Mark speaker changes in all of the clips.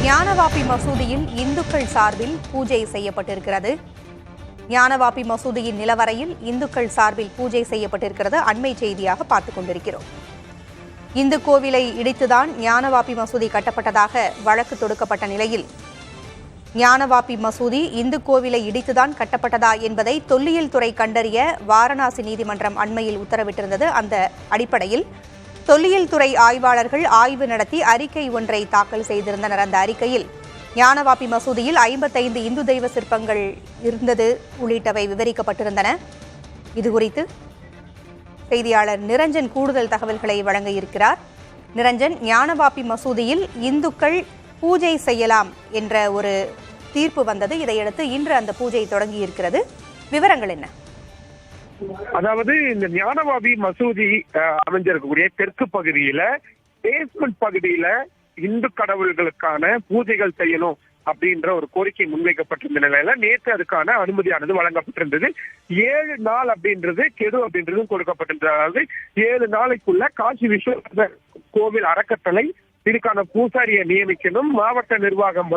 Speaker 1: ஞானவாபி மசூதியில் இந்துக்கள் சார்பில் பூஜை செய்யப்பட்டிருக்கிறது. ஞானவாபி மசூதியின் நிலவரையில் இந்துக்கள் சார்பில் பூஜை செய்யப்பட்டிருக்கிறது. அண்மை செய்தியாக பார்த்துக் கொண்டிருக்கிறோம். இந்து கோவிலை இடித்துதான் ஞானவாபி மசூதி கட்டப்பட்டதாக வழக்கு தொடுக்கப்பட்ட நிலையில் ஞானவாபி மசூதி இந்து கோவிலை இடித்துதான் கட்டப்பட்டதா என்பதை தொல்லியல் துறை கண்டறிய வாரணாசி நீதிமன்றம் அண்மையில் உத்தரவிட்டிருந்தது. அந்த அடிப்படையில் தொல்லியல் துறை ஆய்வாளர்கள் ஆய்வு நடத்தி அறிக்கை ஒன்றை தாக்கல் செய்திருந்தனர். அந்த அறிக்கையில் ஞானவாபி மசூதியில் 55 இந்து தெய்வ சிற்பங்கள் இருந்தது உள்ளிட்டவை விவரிக்கப்பட்டிருந்தன. இதுகுறித்து செய்தியாளர் நிரஞ்சன் கூடுதல் தகவல்களை வழங்க இருக்கிறார். நிரஞ்சன், ஞானவாபி மசூதியில் இந்துக்கள் பூஜை செய்யலாம் என்ற ஒரு தீர்ப்பு வந்தது. இதையடுத்து இன்று அந்த பூஜை தொடங்கி இருக்கிறது. விவரங்கள் என்ன?
Speaker 2: அதாவது இந்த ஞானவாபி மசூதி அமைஞ்சிருக்கக்கூடிய தெற்கு பகுதியில பேஸ்மெண்ட் பகுதியில இந்து கடவுள்களுக்கான பூஜைகள் செய்யணும் அப்படின்ற ஒரு கோரிக்கை முன்வைக்கப்பட்டிருந்த நிலையில நேற்று அதுக்கான அனுமதியானது வழங்கப்பட்டிருந்தது. 7 நாள் அப்படின்றது கெடு அப்படின்றதும் கொடுக்கப்பட்டிருந்தது. அதாவது 7 நாளைக்குள்ள காசி விஸ்வநாதர் கோவில் அறக்கட்டளை இதுக்கான பூசாரியை நியமிக்கணும், மாவட்ட நிர்வாகம்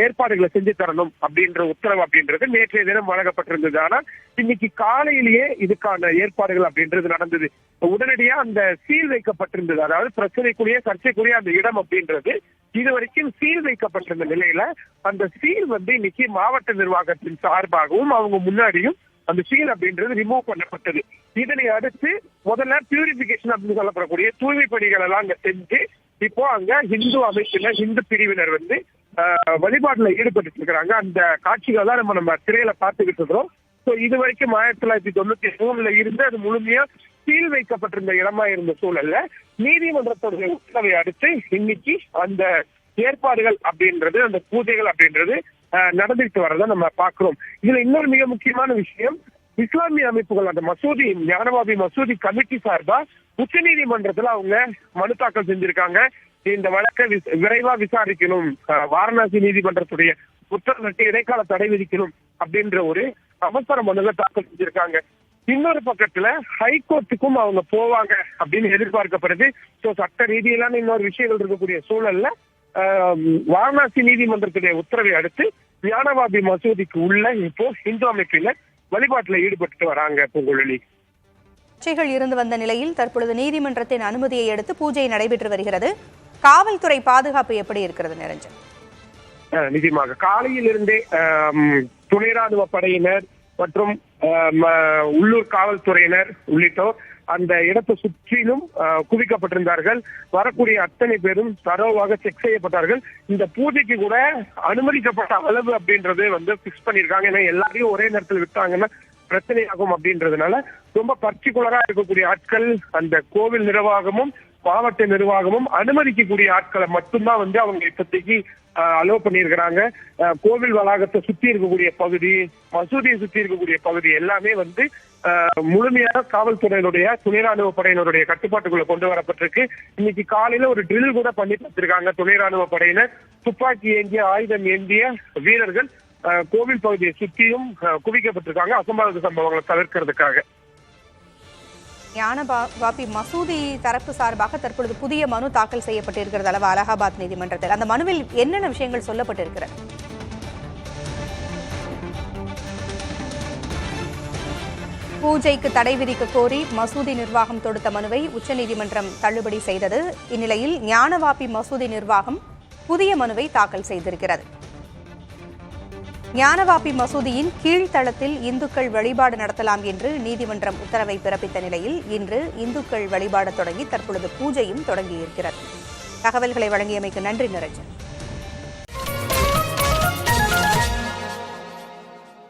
Speaker 2: ஏற்பாடுகளை செஞ்சு தரணும் அப்படின்ற உத்தரவு அப்படின்றது நேற்றைய தினம் வழங்கப்பட்டிருந்தது. ஆனா இன்னைக்கு காலையிலேயே இதுக்கான ஏற்பாடுகள் அப்படின்றது நடந்தது. உடனடியா அந்த சீல் வைக்கப்பட்டிருந்தது. அதாவது பிரச்சனைக்குரிய சர்ச்சைக்குரிய அந்த இடம் அப்படின்றது இதுவரைக்கும் சீல் வைக்கப்பட்டிருந்த நிலையில அந்த சீல் இன்னைக்கு மாவட்ட நிர்வாகத்தின் சார்பாகவும் அவங்க முன்னாடியும் அந்த சீல் அப்படின்றது ரிமூவ் பண்ணப்பட்டது. இதனை அடுத்து முதல்ல பியூரிபிகேஷன் அப்படின்னு சொல்லப்படக்கூடிய தூய்மை பணிகள் எல்லாம் அங்க செஞ்சு இப்போ அங்க இந்து அமைப்பினர் இந்து பிரிவினர் வழிபாட்டுல ஈடுபட்டு இருக்கிறாங்க. அந்த காட்சிகள் தான் நம்ம திரையில பார்த்துக்கிட்டு இருக்கிறோம். இது வரைக்கும் 1993 இருந்து அது முழுமையா சீல் வைக்கப்பட்டிருந்த இடமா இருந்த சூழல்ல நீதிமன்றத்துடைய உத்தரவை அடுத்து இன்னைக்கு அந்த ஏற்பாடுகள் அப்படின்றது அந்த பூஜைகள் அப்படின்றது நடந்துட்டு வரதை நம்ம பாக்குறோம். இதுல இன்னொரு மிக முக்கியமான விஷயம், இஸ்லாமிய அமைப்புகள் அந்த மசூதி ஞானவாபி மசூதி கமிட்டி சார்பா உச்ச நீதிமன்றத்துல அவங்க மனு தாக்கல் செஞ்சிருக்காங்க. இந்த வழக்கை விரைவா விசாரிக்கணும், வாரணாசி நீதிமன்றத்துடைய உத்தரவிட்டு இடைக்கால தடை விதிக்கணும் அப்படின்ற ஒரு அவசர மனுவை தாக்கல் செஞ்சிருக்காங்க. இன்னொரு பக்கத்துல ஹைகோர்ட்டுக்கும் அவங்க போவாங்க அப்படின்னு எதிர்பார்க்கப்படுது. சட்ட ரீதியிலான இன்னொரு விஷயங்கள் இருக்கக்கூடிய சூழல்ல வாரணாசி நீதிமன்றத்துடைய உத்தரவை அடுத்து ஞானவாபி மசூதிக்கு உள்ள இப்போ இந்து அமைப்பினர் வழிபாட்டுல ஈடுபட்டு வராங்க. பூங்குழலி,
Speaker 1: சர்ச்சைகள் இருந்து வந்த நிலையில் தற்பொழுது நீதிமன்றத்தின் அனுமதியை அடுத்து பூஜை நடைபெற்று வருகிறது. காவல்துறை பாதுகாப்பு எப்படி இருக்கிறது நிரஞ்சன்?
Speaker 2: நிச்சயமாக காலையில் இருந்தே துணை ராணுவ படையினர் மற்றும் உள்ளூர் காவல்துறையினர் உள்ளிட்டோர் அந்த இடத்தை சுற்றிலும் குவிக்கப்பட்டிருந்தார்கள். வரக்கூடிய அத்தனை பேரும் தரோவாக செக் செய்யப்பட்டார்கள். இந்த பூஜைக்கு கூட அனுமதிக்கப்பட்ட அளவு அப்படின்றது பிக்ஸ் பண்ணிருக்காங்க. ஏன்னா எல்லாரையும் ஒரே நேரத்தில் விட்டாங்கன்னா பிரச்சனையாகும் அப்படின்றதுனால ரொம்ப பர்டிகுலரா இருக்கக்கூடிய ஆட்கள் அந்த கோவில் நிர்வாகமும் மாவட்ட நிர்வாகமும் அனுமதிக்கக்கூடிய ஆட்களை மட்டும்தான் அவங்க இப்போதைக்கு அலோவ் பண்ணியிருக்கிறாங்க. கோவில் வளாகத்தை சுத்தி இருக்கக்கூடிய பகுதி, மசூதியை சுத்தி இருக்கக்கூடிய பகுதி எல்லாமே முழுமையாக காவல்துறையினுடைய துணை ராணுவ படையினருடைய கட்டுப்பாட்டுக்குள்ள கொண்டு வரப்பட்டிருக்கு. இன்னைக்கு காலையில ஒரு ட்ரில் கூட பண்ணி பார்த்திருக்காங்க துணை ராணுவ படையினர். துப்பாக்கி ஏந்திய ஆயுதம் ஏந்திய வீரர்கள் கோவில் பகுதியை சுற்றியும் குவிக்கப்பட்டிருக்காங்க அசம்பாவித சம்பவங்களை தவிர்க்கிறதுக்காக.
Speaker 1: ஞானவாபி மசூதி தரப்பு சார்பாக தற்பொழுது புதிய மனு தாக்கல் செய்யப்பட்டிருக்கிறது அல்லவா அலகாபாத் நீதிமன்றத்தில். அந்த மனுவில் என்னென்ன விஷயங்கள் சொல்லப்பட்டிருக்கிறது? பூஜைக்கு தடை விதிக்க கோரி மசூதி நிர்வாகம் தொடுத்த மனுவை உச்சநீதிமன்றம் தள்ளுபடி செய்தது. இந்நிலையில் ஞானவாபி மசூதி நிர்வாகம் புதிய மனுவை தாக்கல் செய்திருக்கிறது. ஞானவாபி மசூதியின் கீழ்த்தளத்தில் இந்துக்கள் வழிபாடு நடத்தலாம் என்று நீதிமன்றம் உத்தரவை பிறப்பித்த நிலையில் இன்று இந்துக்கள் வழிபாடு தொடங்கி தற்பொழுது பூஜையும் தொடங்கியிருக்கிறது. தகவல்களை வழங்கியமைக்கு நன்றி நிரஞ்சன்.